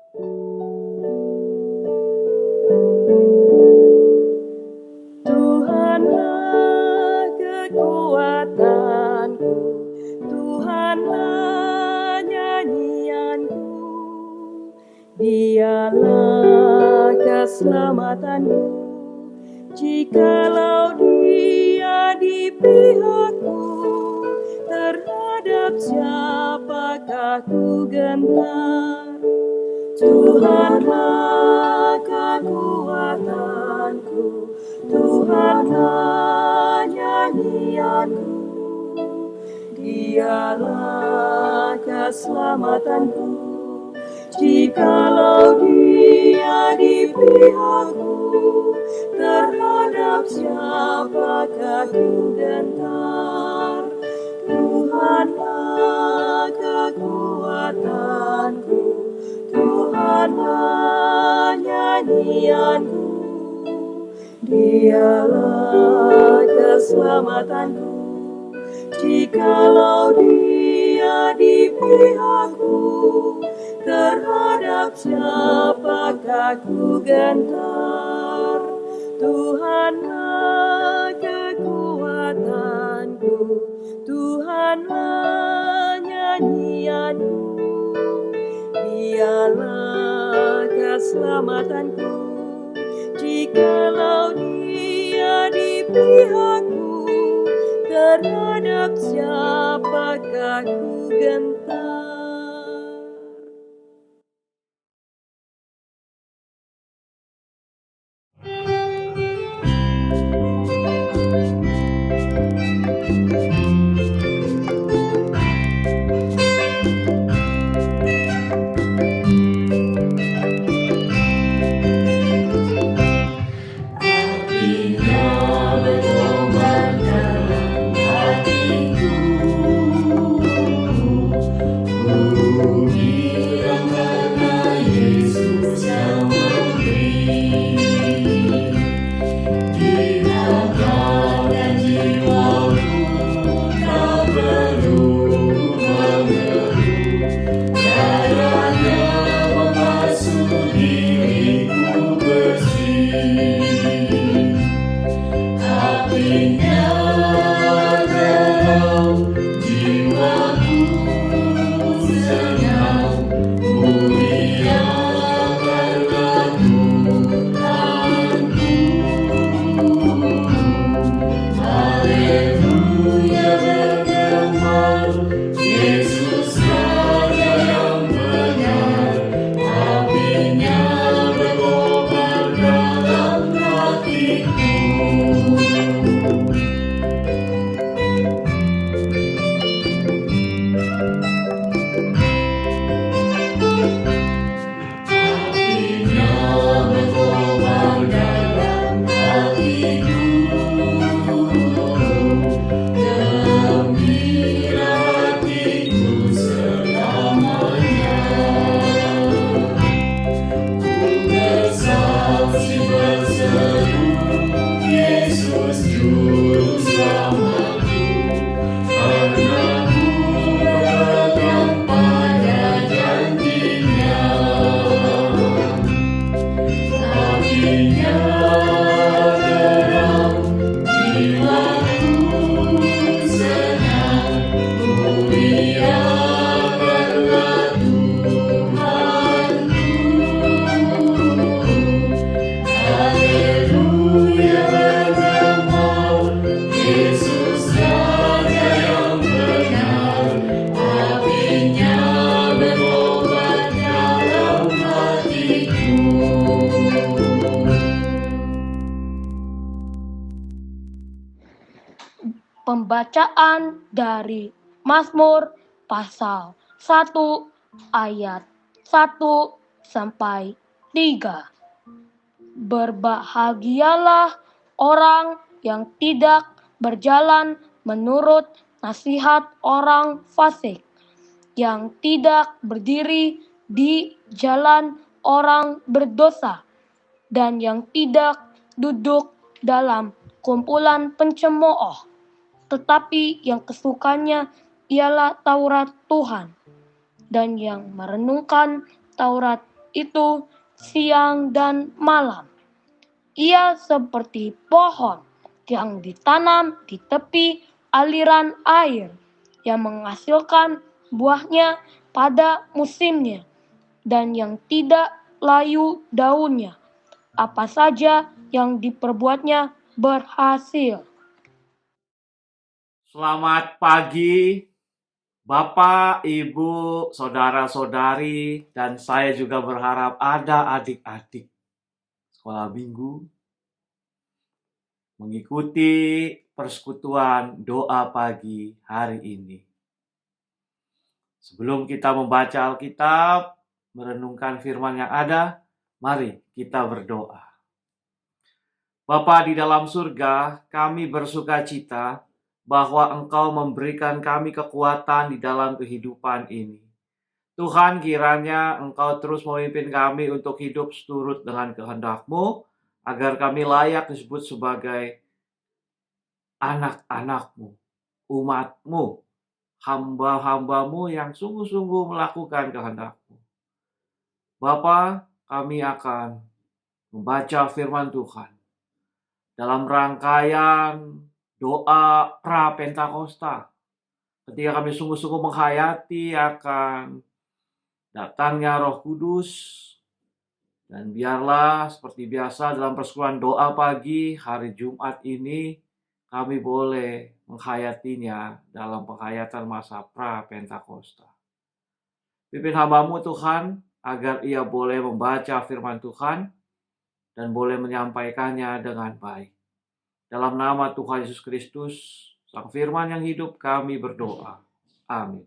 Tuhanlah kekuatanku, Tuhanlah nyanyianku, Dialah keselamatanku. Jikalau Dia di pihakku, terhadap siapakah ku gentar? Tuhanlah kekuatanku, Tuhanlah nyanyianku, Dialah keselamatanku. Jikalau Dia di pihakku, terhadap siapakah ku gentar? Tuhanlah kekuatanku, Tuhanlah nyanyianku, Dialah keselamatanku. Jikalau Dia di pihakku, terhadap siapakah ku gentar? Tuhanlah kekuatanku, Tuhanlah nyanyianku, Dialah keselamatanku. Jikalau Dia di pihakku, terhadap siapakah ku gentar? Pembacaan dari Mazmur pasal 1 ayat 1 sampai 3. Berbahagialah orang yang tidak berjalan menurut nasihat orang fasik, yang tidak berdiri di jalan orang berdosa, dan yang tidak duduk dalam kumpulan pencemooh, tetapi yang kesukaannya ialah Taurat Tuhan, dan yang merenungkan Taurat itu siang dan malam. Ia seperti pohon yang ditanam di tepi aliran air, yang menghasilkan buahnya pada musimnya, dan yang tidak layu daunnya. Apa saja yang diperbuatnya berhasil. Selamat pagi, Bapak, Ibu, saudara-saudari, dan saya juga berharap ada adik-adik sekolah minggu mengikuti persekutuan doa pagi hari ini. Sebelum kita membaca Alkitab, merenungkan firman yang ada, mari kita berdoa. Bapa di dalam surga, kami bersuka cita bahwa Engkau memberikan kami kekuatan di dalam kehidupan ini. Tuhan, kiranya Engkau terus memimpin kami untuk hidup seturut dengan kehendak-Mu, agar kami layak disebut sebagai anak-anak-Mu, umat-Mu, hamba-hamba-Mu yang sungguh-sungguh melakukan kehendak-Mu. Bapa, kami akan membaca firman Tuhan dalam rangkaian doa pra-Pentakosta. Ketika kami sungguh-sungguh menghayati akan datangnya Roh Kudus, dan biarlah seperti biasa dalam persekutuan doa pagi hari Jumat ini, kami boleh menghayatinya dalam penghayatan masa pra-Pentakosta. Pimpin hamba-Mu Tuhan, agar ia boleh membaca firman Tuhan dan boleh menyampaikannya dengan baik. Dalam nama Tuhan Yesus Kristus, Sang Firman yang hidup, kami berdoa. Amin.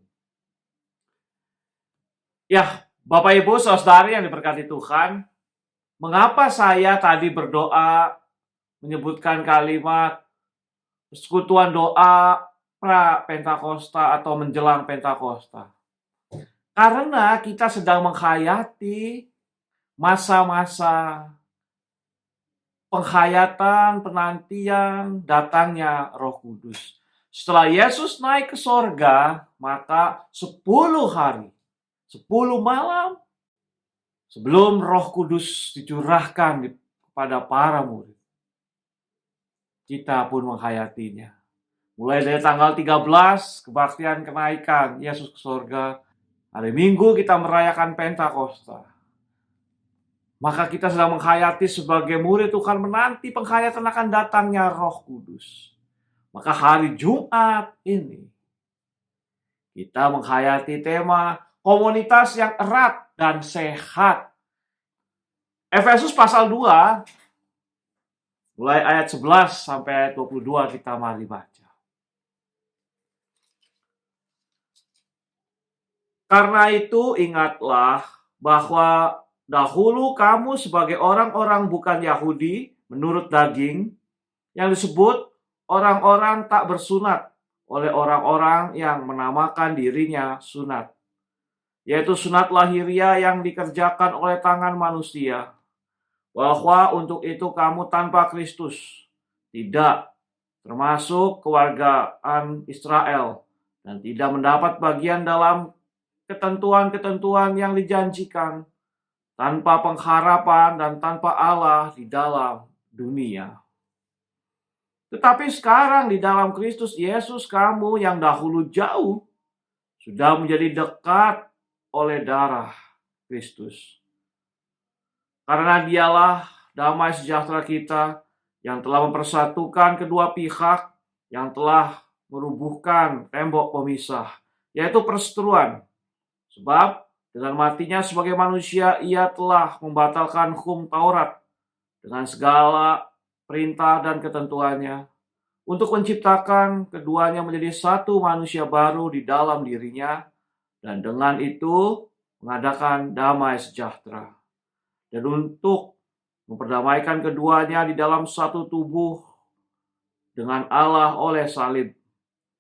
Ya, Bapak Ibu Saudari yang diberkati Tuhan, mengapa saya tadi berdoa menyebutkan kalimat persekutuan doa pra-Pentakosta atau menjelang Pentakosta? Karena kita sedang menghayati masa-masa penghayatan, penantian datangnya Roh Kudus. Setelah Yesus naik ke sorga, maka 10 hari, 10 malam sebelum Roh Kudus dicurahkan kepada para murid, kita pun menghayatinya. Mulai dari tanggal 13, kebaktian kenaikan Yesus ke sorga. Hari Minggu kita merayakan Pentakosta. Maka kita sedang menghayati sebagai murid Tuhan menanti penghayatan akan datangnya Roh Kudus. Maka hari Jumat ini kita menghayati tema komunitas yang erat dan sehat. Efesus pasal 2 mulai ayat 11 sampai ayat 22 kita mari baca. Karena itu ingatlah bahwa dahulu kamu sebagai orang-orang bukan Yahudi menurut daging, yang disebut orang-orang tak bersunat oleh orang-orang yang menamakan dirinya sunat, yaitu sunat lahiria yang dikerjakan oleh tangan manusia, bahwa untuk itu kamu tanpa Kristus, tidak termasuk kewargaan Israel, dan tidak mendapat bagian dalam ketentuan-ketentuan yang dijanjikan, tanpa pengharapan dan tanpa Allah di dalam dunia. Tetapi sekarang di dalam Kristus Yesus, kamu yang dahulu jauh sudah menjadi dekat oleh darah Kristus. Karena Dialah damai sejahtera kita yang telah mempersatukan kedua pihak, yang telah merubuhkan tembok pemisah, yaitu perseteruan. Sebab dengan matinya sebagai manusia, ia telah membatalkan hukum Taurat dengan segala perintah dan ketentuannya, untuk menciptakan keduanya menjadi satu manusia baru di dalam dirinya, dan dengan itu mengadakan damai sejahtera. Dan untuk memperdamaikan keduanya di dalam satu tubuh dengan Allah oleh salib,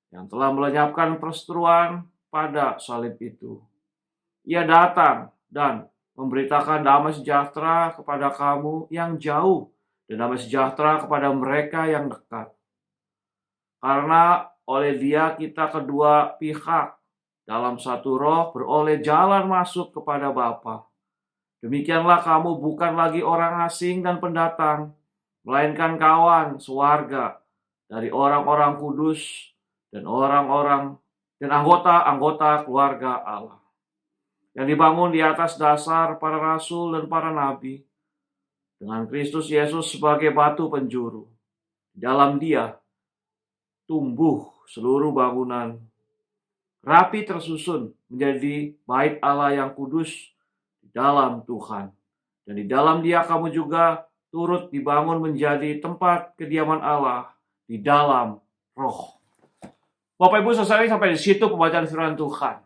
yang telah melenyapkan perseteruan pada salib itu. Ia datang dan memberitakan damai sejahtera kepada kamu yang jauh, dan damai sejahtera kepada mereka yang dekat. Karena oleh Dia kita kedua pihak dalam satu roh beroleh jalan masuk kepada Bapa. Demikianlah kamu bukan lagi orang asing dan pendatang, melainkan kawan, sewarga dari orang-orang kudus dan orang-orang dan anggota-anggota keluarga Allah, yang dibangun di atas dasar para rasul dan para nabi, dengan Kristus Yesus sebagai batu penjuru. Di dalam Dia tumbuh seluruh bangunan, rapi tersusun menjadi bait Allah yang kudus di dalam Tuhan. Dan di dalam Dia kamu juga turut dibangun menjadi tempat kediaman Allah di dalam Roh. Bapak Ibu Saudara, sampai di situ pembacaan firman Tuhan.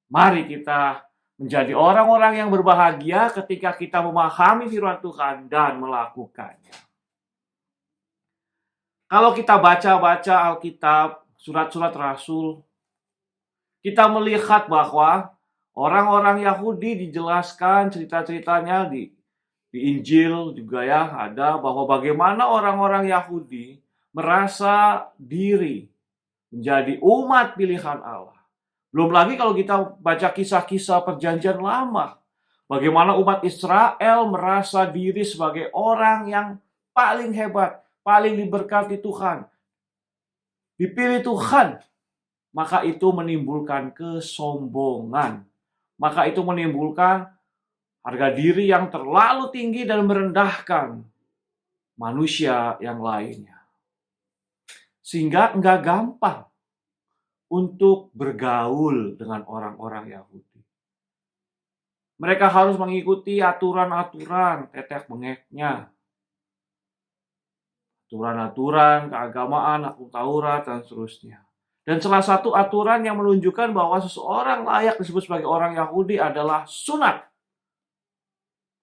Mari kita menjadi orang-orang yang berbahagia ketika kita memahami firman Tuhan dan melakukannya. Kalau kita baca-baca Alkitab, surat-surat Rasul, kita melihat bahwa orang-orang Yahudi dijelaskan cerita-ceritanya di Injil juga ya, ada bahwa bagaimana orang-orang Yahudi merasa diri menjadi umat pilihan Allah. Belum lagi kalau kita baca kisah-kisah perjanjian lama, bagaimana umat Israel merasa diri sebagai orang yang paling hebat, paling diberkati Tuhan, dipilih Tuhan. Maka itu menimbulkan kesombongan. Maka itu menimbulkan harga diri yang terlalu tinggi dan merendahkan manusia yang lainnya. Sehingga enggak gampang untuk bergaul dengan orang-orang Yahudi. Mereka harus mengikuti aturan-aturan tetek bengeknya. Aturan-aturan keagamaan, hukum Taurat, dan seterusnya. Dan salah satu aturan yang menunjukkan bahwa seseorang layak disebut sebagai orang Yahudi adalah sunat.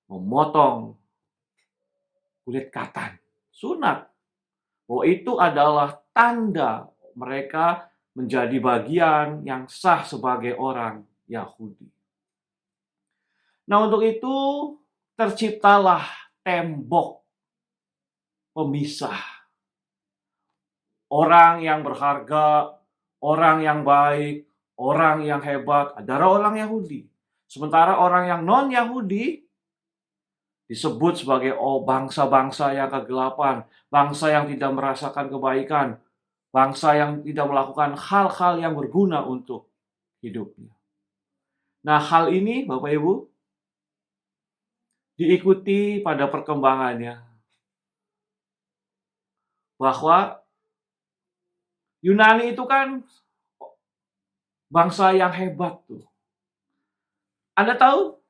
Memotong kulit katan. Sunat. Bahwa itu adalah tanda mereka menjadi bagian yang sah sebagai orang Yahudi. Nah, untuk itu terciptalah tembok pemisah. Orang yang berharga, orang yang baik, orang yang hebat adalah orang Yahudi. Sementara orang yang non-Yahudi disebut sebagai bangsa-bangsa yang kegelapan, bangsa yang tidak merasakan kebaikan, bangsa yang tidak melakukan hal-hal yang berguna untuk hidupnya. Nah, hal ini Bapak Ibu diikuti pada perkembangannya. Bahwa Yunani itu kan bangsa yang hebat tuh. Anda tahu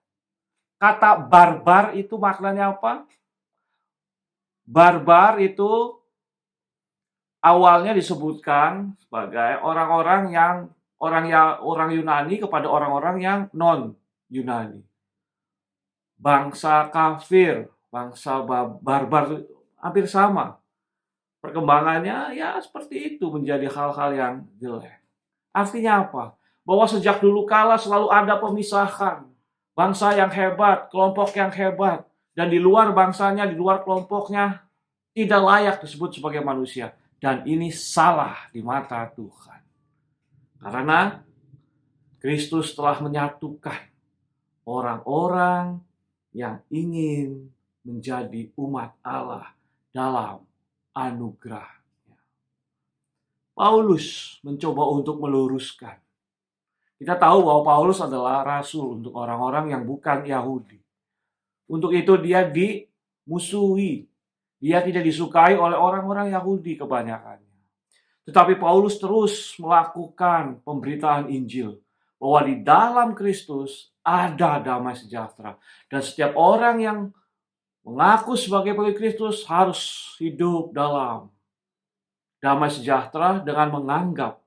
kata barbar itu maknanya apa? Barbar itu awalnya disebutkan sebagai orang-orang yang orang Yunani kepada orang-orang yang non Yunani. Bangsa kafir, bangsa barbar hampir sama. Perkembangannya ya seperti itu, menjadi hal-hal yang jelek. Artinya apa? Bahwa sejak dulu kala selalu ada pemisahan. Bangsa yang hebat, kelompok yang hebat. Dan di luar bangsanya, di luar kelompoknya, tidak layak disebut sebagai manusia. Dan ini salah di mata Tuhan. Karena Kristus telah menyatukan orang-orang yang ingin menjadi umat Allah dalam anugerahnya. Paulus mencoba untuk meluruskan. Kita tahu bahwa Paulus adalah rasul untuk orang-orang yang bukan Yahudi. Untuk itu dia dimusuhi. Dia tidak disukai oleh orang-orang Yahudi kebanyakannya. Tetapi Paulus terus melakukan pemberitaan Injil. Bahwa di dalam Kristus ada damai sejahtera. Dan setiap orang yang mengaku sebagai pengikut Kristus harus hidup dalam damai sejahtera dengan menganggap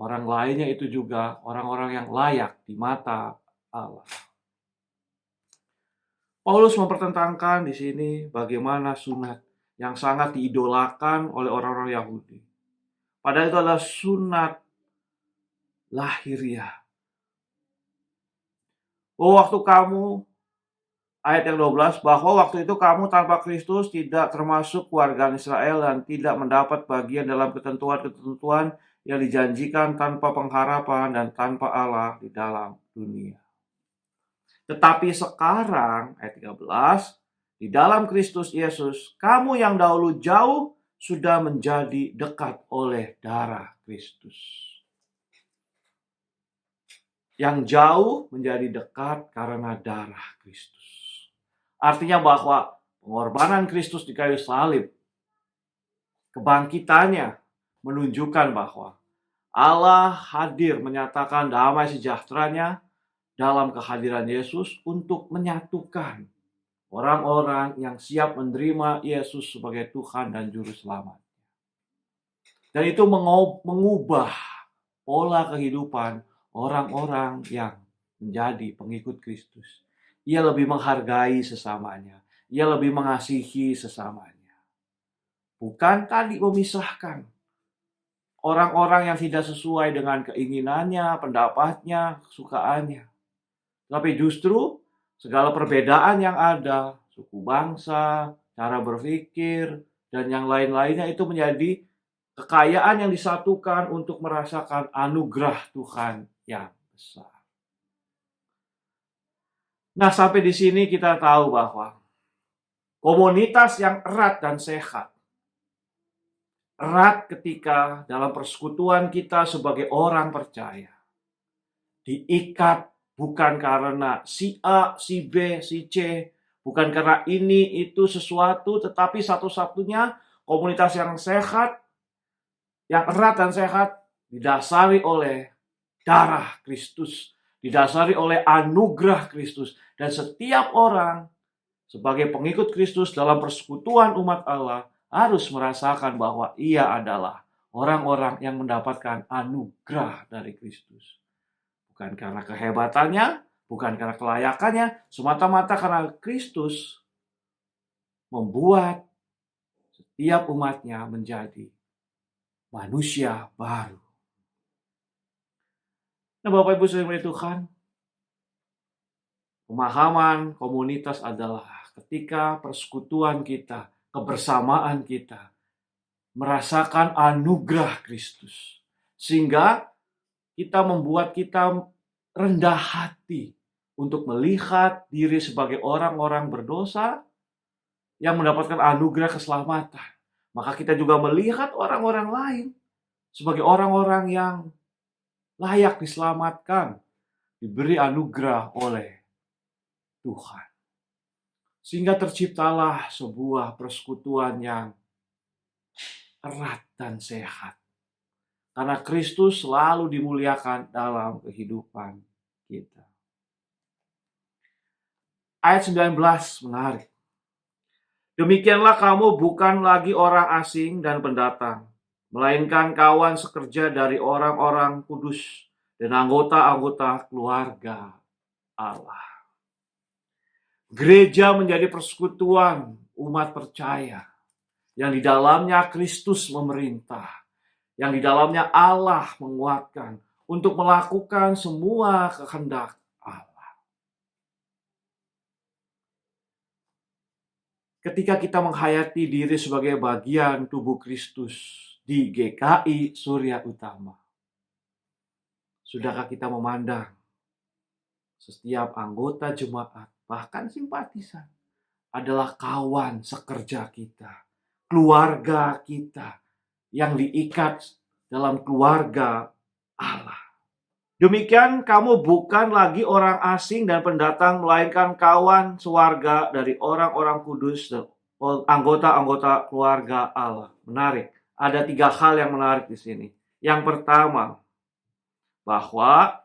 orang lainnya itu juga orang-orang yang layak di mata Allah. Paulus mempertentangkan di sini bagaimana sunat yang sangat diidolakan oleh orang-orang Yahudi. Padahal itu adalah sunat lahiriah. Waktu kamu, ayat yang 12, bahwa waktu itu kamu tanpa Kristus tidak termasuk keluarga Israel dan tidak mendapat bagian dalam ketentuan-ketentuan yang dijanjikan tanpa pengharapan dan tanpa Allah di dalam dunia. Tetapi sekarang, ayat 13, di dalam Kristus Yesus, kamu yang dahulu jauh sudah menjadi dekat oleh darah Kristus. Yang jauh menjadi dekat karena darah Kristus. Artinya bahwa pengorbanan Kristus di kayu salib, kebangkitannya menunjukkan bahwa Allah hadir menyatakan damai sejahteranya dalam kehadiran Yesus untuk menyatukan orang-orang yang siap menerima Yesus sebagai Tuhan dan Juru Selamat. Dan itu mengubah pola kehidupan orang-orang yang menjadi pengikut Kristus. Ia lebih menghargai sesamanya. Ia lebih mengasihi sesamanya. Bukan tadi memisahkan orang-orang yang tidak sesuai dengan keinginannya, pendapatnya, kesukaannya. Tapi justru segala perbedaan yang ada, suku bangsa, cara berpikir, dan yang lain-lainnya itu menjadi kekayaan yang disatukan untuk merasakan anugerah Tuhan yang besar. Nah, sampai di sini kita tahu bahwa komunitas yang erat dan sehat, erat ketika dalam persekutuan kita sebagai orang percaya, diikat bukan karena si A, si B, si C, bukan karena ini, itu, sesuatu, tetapi satu-satunya komunitas yang sehat, yang erat dan sehat, didasari oleh darah Kristus, didasari oleh anugerah Kristus. Dan setiap orang sebagai pengikut Kristus dalam persekutuan umat Allah harus merasakan bahwa ia adalah orang-orang yang mendapatkan anugerah dari Kristus. Bukan karena kehebatannya, bukan karena kelayakannya, semata-mata karena Kristus membuat setiap umatnya menjadi manusia baru. Nah, Bapak Ibu saudara Tuhan, pemahaman komunitas adalah ketika persekutuan kita, kebersamaan kita, merasakan anugerah Kristus. Sehingga membuat kita rendah hati untuk melihat diri sebagai orang-orang berdosa yang mendapatkan anugerah keselamatan. Maka kita juga melihat orang-orang lain sebagai orang-orang yang layak diselamatkan, diberi anugerah oleh Tuhan. Sehingga terciptalah sebuah persekutuan yang erat dan sehat. Karena Kristus selalu dimuliakan dalam kehidupan kita. Ayat 19 menarik. Demikianlah kamu bukan lagi orang asing dan pendatang, melainkan kawan sekerja dari orang-orang kudus dan anggota-anggota keluarga Allah. Gereja menjadi persekutuan umat percaya yang di dalamnya Kristus memerintah, yang di dalamnya Allah menguatkan untuk melakukan semua kehendak Allah. Ketika kita menghayati diri sebagai bagian tubuh Kristus di GKI Surya Utama, sudahkah kita memandang setiap anggota jemaat, bahkan simpatisan, adalah kawan sekerja kita, keluarga kita, yang diikat dalam keluarga Allah. Demikian kamu bukan lagi orang asing dan pendatang, melainkan kawan sewarga dari orang-orang kudus dan anggota-anggota keluarga Allah. Menarik. Ada 3 hal yang menarik di sini. Yang pertama, bahwa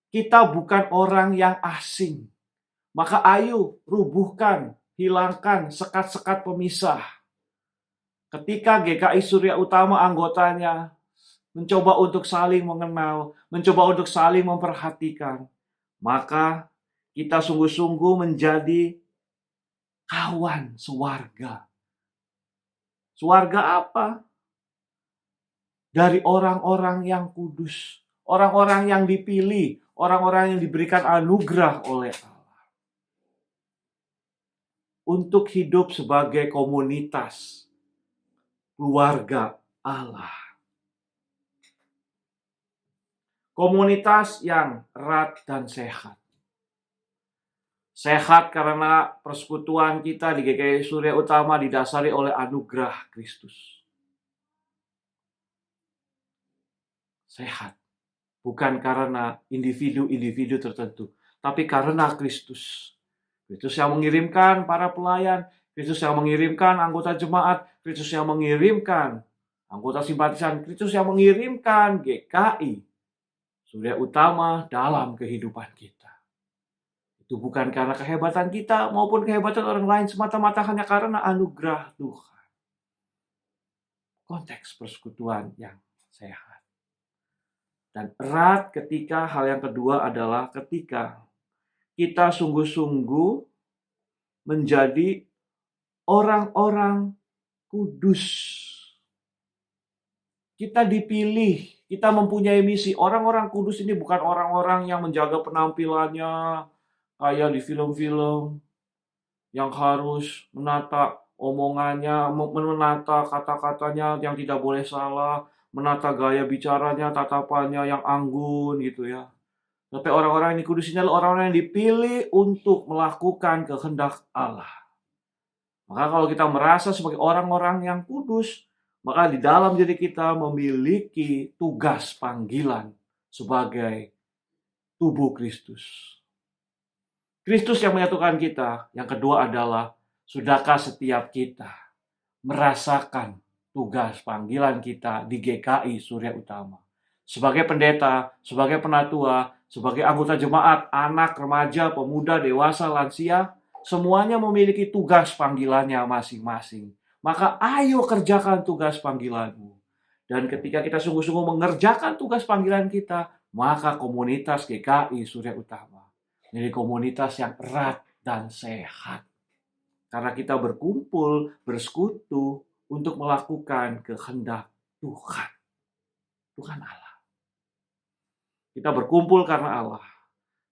kita bukan orang yang asing. Maka ayo rubuhkan, hilangkan sekat-sekat pemisah. Ketika GKI Surya Utama anggotanya mencoba untuk saling mengenal, mencoba untuk saling memperhatikan, maka kita sungguh-sungguh menjadi kawan sewarga. Sewarga apa? Dari orang-orang yang kudus, orang-orang yang dipilih, orang-orang yang diberikan anugerah oleh Allah untuk hidup sebagai komunitas keluarga Allah. Komunitas yang erat dan sehat. Sehat karena persekutuan kita di GKI Surya Utama didasari oleh anugerah Kristus. Sehat. Bukan karena individu-individu tertentu, tapi karena Kristus. Kristus yang mengirimkan para pelayan, Kristus yang mengirimkan anggota jemaat, Kristus yang mengirimkan anggota simpatisan, Kristus yang mengirimkan GKI Surya Utama dalam kehidupan kita. Itu bukan karena kehebatan kita maupun kehebatan orang lain, semata-mata hanya karena anugerah Tuhan. Konteks persekutuan yang sehat. Dan erat ketika hal yang kedua adalah ketika kita sungguh-sungguh menjadi orang-orang kudus. Kita dipilih, kita mempunyai misi. Orang-orang kudus ini bukan orang-orang yang menjaga penampilannya kayak di film-film, yang harus menata omongannya, menata kata-katanya yang tidak boleh salah, menata gaya bicaranya, tatapannya yang anggun gitu ya. Tapi orang-orang ini kudus ini adalah orang-orang yang dipilih untuk melakukan kehendak Allah. Maka kalau kita merasa sebagai orang-orang yang kudus, maka di dalam diri kita memiliki tugas panggilan sebagai tubuh Kristus. Kristus yang menyatukan kita. Yang kedua adalah, sudahkah setiap kita merasakan tugas panggilan kita di GKI Surya Utama? Sebagai pendeta, sebagai penatua, sebagai anggota jemaat, anak, remaja, pemuda, dewasa, lansia, semuanya memiliki tugas panggilannya masing-masing. Maka ayo kerjakan tugas panggilanmu. Dan ketika kita sungguh-sungguh mengerjakan tugas panggilan kita, maka komunitas GKI Surya Utama menjadi komunitas yang erat dan sehat. Karena kita berkumpul, bersekutu untuk melakukan kehendak Tuhan. Tuhan Allah. Kita berkumpul karena Allah.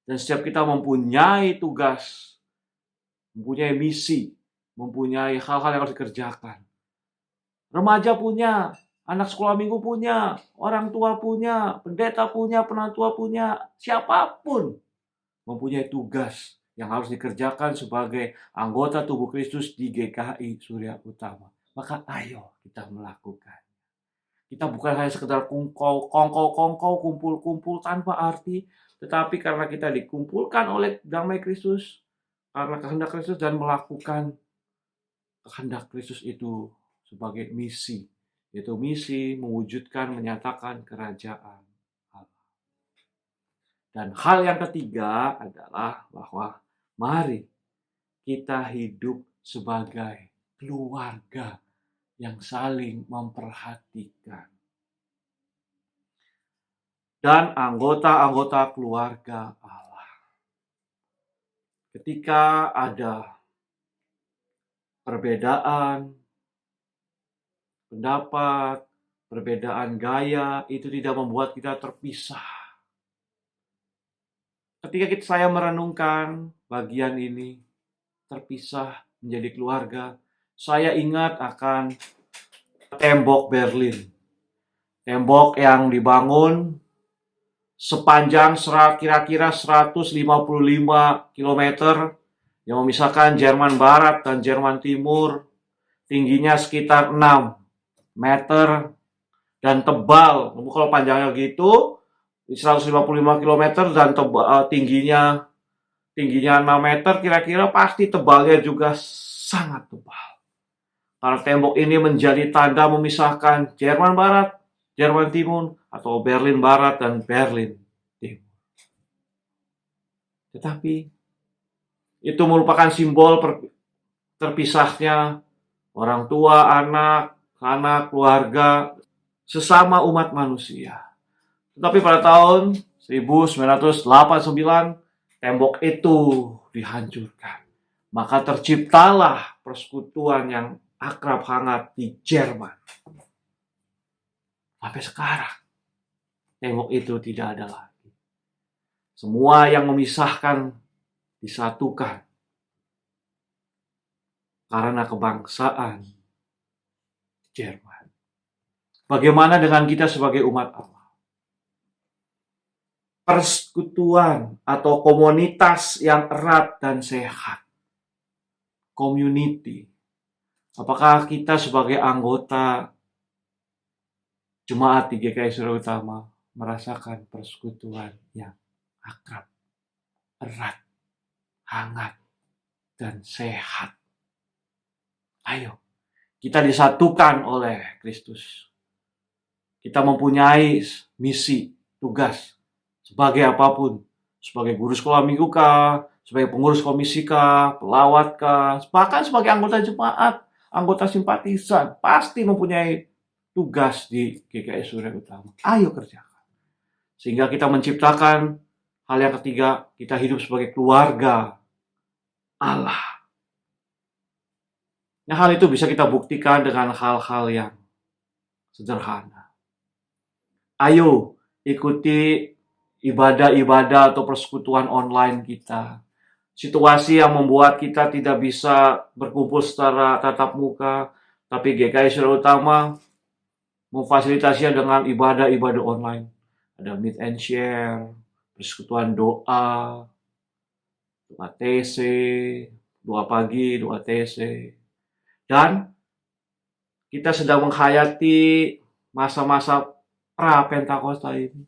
Dan setiap kita mempunyai tugas, mempunyai misi, mempunyai hal-hal yang harus dikerjakan. Remaja punya, anak sekolah minggu punya, orang tua punya, pendeta punya, penatua punya, siapapun mempunyai tugas yang harus dikerjakan sebagai anggota tubuh Kristus di GKI Surya Utama. Maka ayo kita melakukan. Kita bukan hanya sekedar kongkow, kumpul-kumpul tanpa arti, tetapi karena kita dikumpulkan oleh damai Kristus, karena kehendak Kristus, dan melakukan kehendak Kristus itu sebagai misi, yaitu misi mewujudkan, menyatakan kerajaan Allah. Dan hal yang ketiga adalah bahwa mari kita hidup sebagai keluarga yang saling memperhatikan. Dan anggota-anggota keluarga Allah. Ketika ada perbedaan pendapat, perbedaan gaya, itu tidak membuat kita terpisah. Ketika saya merenungkan bagian ini, terpisah menjadi keluarga, saya ingat akan tembok Berlin. Tembok yang dibangun sepanjang kira-kira 155 km yang memisahkan Jerman Barat dan Jerman Timur. Tingginya sekitar 6 meter dan tebal. Kalau panjangnya gitu, 155 km dan tingginya 6 meter, kira-kira pasti tebalnya juga sangat tebal. Karena tembok ini menjadi tanda memisahkan Jerman Barat, Jerman Timur, atau Berlin Barat dan Berlin Timur. Tetapi itu merupakan simbol terpisahnya orang tua, anak, keluarga, sesama umat manusia. Tetapi pada tahun 1989, tembok itu dihancurkan. Maka terciptalah persekutuan yang akrab hangat di Jerman. Sampai sekarang, tembok itu tidak ada lagi. Semua yang memisahkan disatukan karena kebangsaan Jerman. Bagaimana dengan kita sebagai umat Allah? persekutuan atau komunitas yang erat dan sehat. Community. Apakah kita sebagai anggota jemaat di GKI Surya Utama merasakan persekutuan yang akrab, erat, hangat, dan sehat? Ayo, kita disatukan oleh Kristus. Kita mempunyai misi, tugas, sebagai apapun. Sebagai guru sekolah minggu kah, sebagai pengurus komisi kah, pelawat kah, bahkan sebagai anggota jemaat, anggota simpatisan, pasti mempunyai tugas di GKI Surya Utama. Ayo kerjakan. Sehingga kita menciptakan hal yang ketiga, kita hidup sebagai keluarga Allah. Nah, hal itu bisa kita buktikan dengan hal-hal yang sederhana. Ayo ikuti ibadah-ibadah atau persekutuan online kita. Situasi yang membuat kita tidak bisa berkumpul secara tatap muka, tapi GKI Surya Utama memfasilitasinya dengan ibadah-ibadah online. Ada meet and share, persekutuan doa, doa TC, doa pagi, doa TC. Dan kita sedang menghayati masa-masa pra-Pentakosta ini.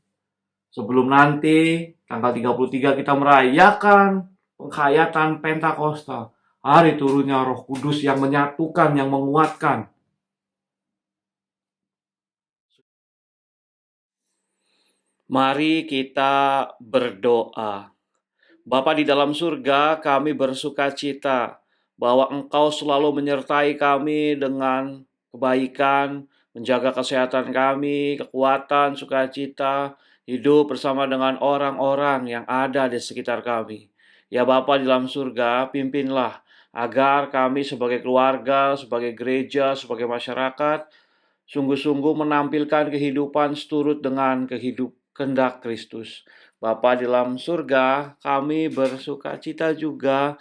Sebelum nanti, tanggal 33 kita merayakan penghayatan Pentakosta. Hari turunnya Roh Kudus yang menyatukan, yang menguatkan. Mari kita berdoa. Bapa di dalam surga, kami bersuka cita bahwa Engkau selalu menyertai kami dengan kebaikan, menjaga kesehatan kami, kekuatan, sukacita, hidup bersama dengan orang-orang yang ada di sekitar kami. Ya Bapa di dalam surga, pimpinlah agar kami sebagai keluarga, sebagai gereja, sebagai masyarakat, sungguh-sungguh menampilkan kehidupan seturut dengan kehendak Kristus. Bapa di dalam surga, kami bersuka cita juga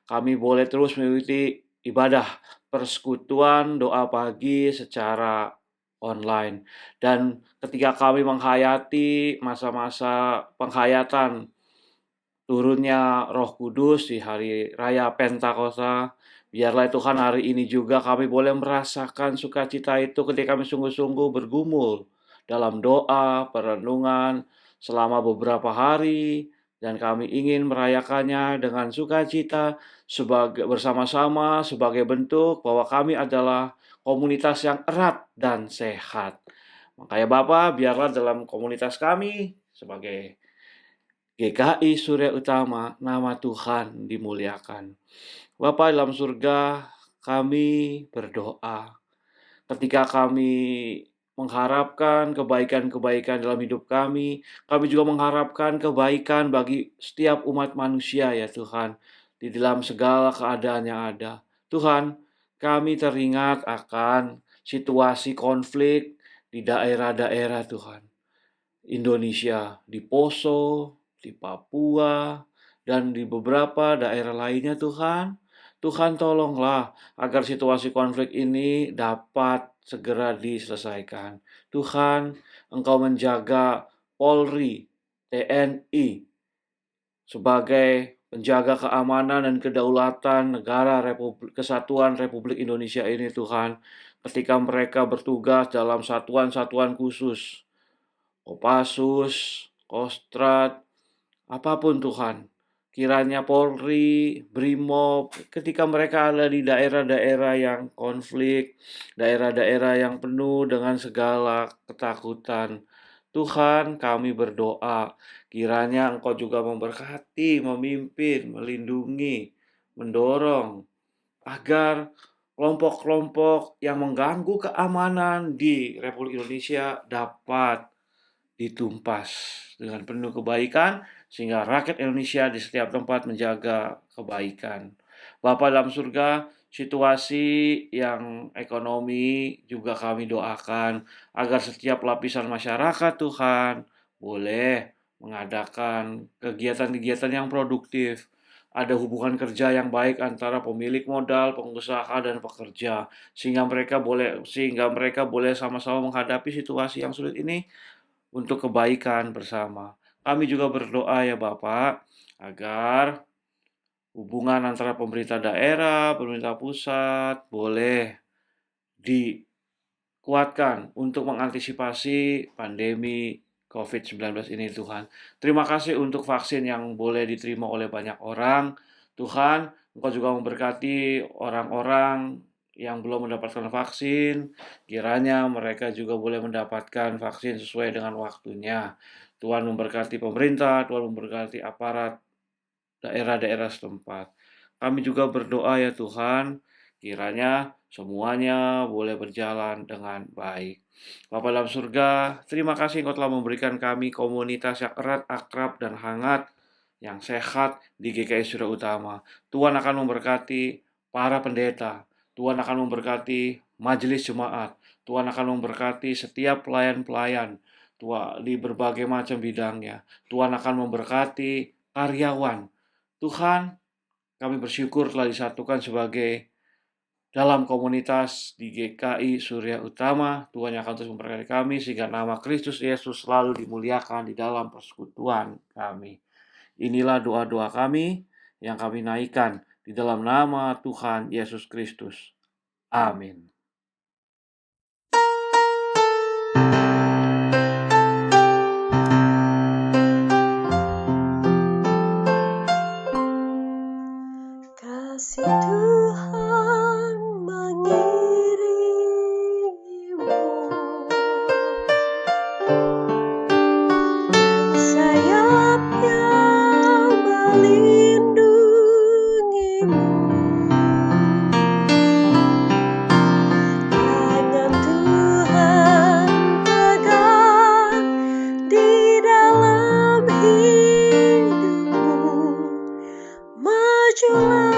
kami boleh terus mengikuti ibadah persekutuan doa pagi secara online. Dan ketika kami menghayati masa-masa penghayatan turunnya Roh Kudus di hari raya Pentakosta, biarlah Tuhan hari ini juga kami boleh merasakan sukacita itu ketika kami sungguh-sungguh bergumul dalam doa, perenungan selama beberapa hari, dan kami ingin merayakannya dengan sukacita sebagai bersama-sama sebagai bentuk bahwa kami adalah komunitas yang erat dan sehat. Makanya Bapak, biarlah dalam komunitas kami sebagai GKI Surya Utama, nama Tuhan dimuliakan. Bapa dalam surga, kami berdoa. Ketika kami mengharapkan kebaikan-kebaikan dalam hidup kami juga mengharapkan kebaikan bagi setiap umat manusia ya Tuhan, di dalam segala keadaan yang ada. Tuhan, kami teringat akan situasi konflik di daerah-daerah Tuhan. Indonesia, di Poso, di Papua, dan di beberapa daerah lainnya Tuhan. Tuhan tolonglah agar situasi konflik ini dapat segera diselesaikan. Tuhan, Engkau menjaga Polri, TNI, sebagai penjaga keamanan dan kedaulatan negara Kesatuan Republik Indonesia ini Tuhan. Ketika mereka bertugas dalam satuan-satuan khusus, Kopassus, Kostrat, apapun Tuhan. Kiranya Polri, Brimob, ketika mereka ada di daerah-daerah yang konflik, daerah-daerah yang penuh dengan segala ketakutan, Tuhan, kami berdoa, kiranya Engkau juga memberkati, memimpin, melindungi, mendorong, agar kelompok-kelompok yang mengganggu keamanan di Republik Indonesia dapat ditumpas dengan penuh kebaikan, sehingga rakyat Indonesia di setiap tempat menjaga kebaikan. Bapa dalam surga, situasi yang ekonomi juga kami doakan agar setiap lapisan masyarakat Tuhan boleh mengadakan kegiatan-kegiatan yang produktif. Ada hubungan kerja yang baik antara pemilik modal, pengusaha, dan pekerja, sehingga mereka boleh sama-sama menghadapi situasi yang sulit ini untuk kebaikan bersama. Kami juga berdoa ya Bapak, agar hubungan antara pemerintah daerah, pemerintah pusat boleh dikuatkan untuk mengantisipasi pandemi COVID-19 ini Tuhan. Terima kasih untuk vaksin yang boleh diterima oleh banyak orang. Tuhan, Engkau juga memberkati orang-orang yang belum mendapatkan vaksin. Kiranya mereka juga boleh mendapatkan vaksin sesuai dengan waktunya. Tuhan memberkati pemerintah, Tuhan memberkati aparat daerah-daerah setempat. Kami juga berdoa ya Tuhan, kiranya semuanya boleh berjalan dengan baik. Bapa dalam surga, terima kasih Engkau telah memberikan kami komunitas yang erat, akrab, dan hangat, yang sehat di GKI Surya Utama. Tuhan akan memberkati para pendeta, Tuhan akan memberkati majelis jemaat, Tuhan akan memberkati setiap pelayan-pelayan Tuhan di berbagai macam bidangnya. Tuhan akan memberkati karyawan. Tuhan, kami bersyukur telah disatukan sebagai dalam komunitas di GKI Surya Utama. Tuhan yang akan terus memberkati kami sehingga nama Kristus Yesus selalu dimuliakan di dalam persekutuan kami. Inilah doa-doa kami yang kami naikkan di dalam nama Tuhan Yesus Kristus. Amin. Kasih Tuhan mengirimu, sayapnya melindungimu, tangan Tuhan pegang di dalam hidupmu, majulah.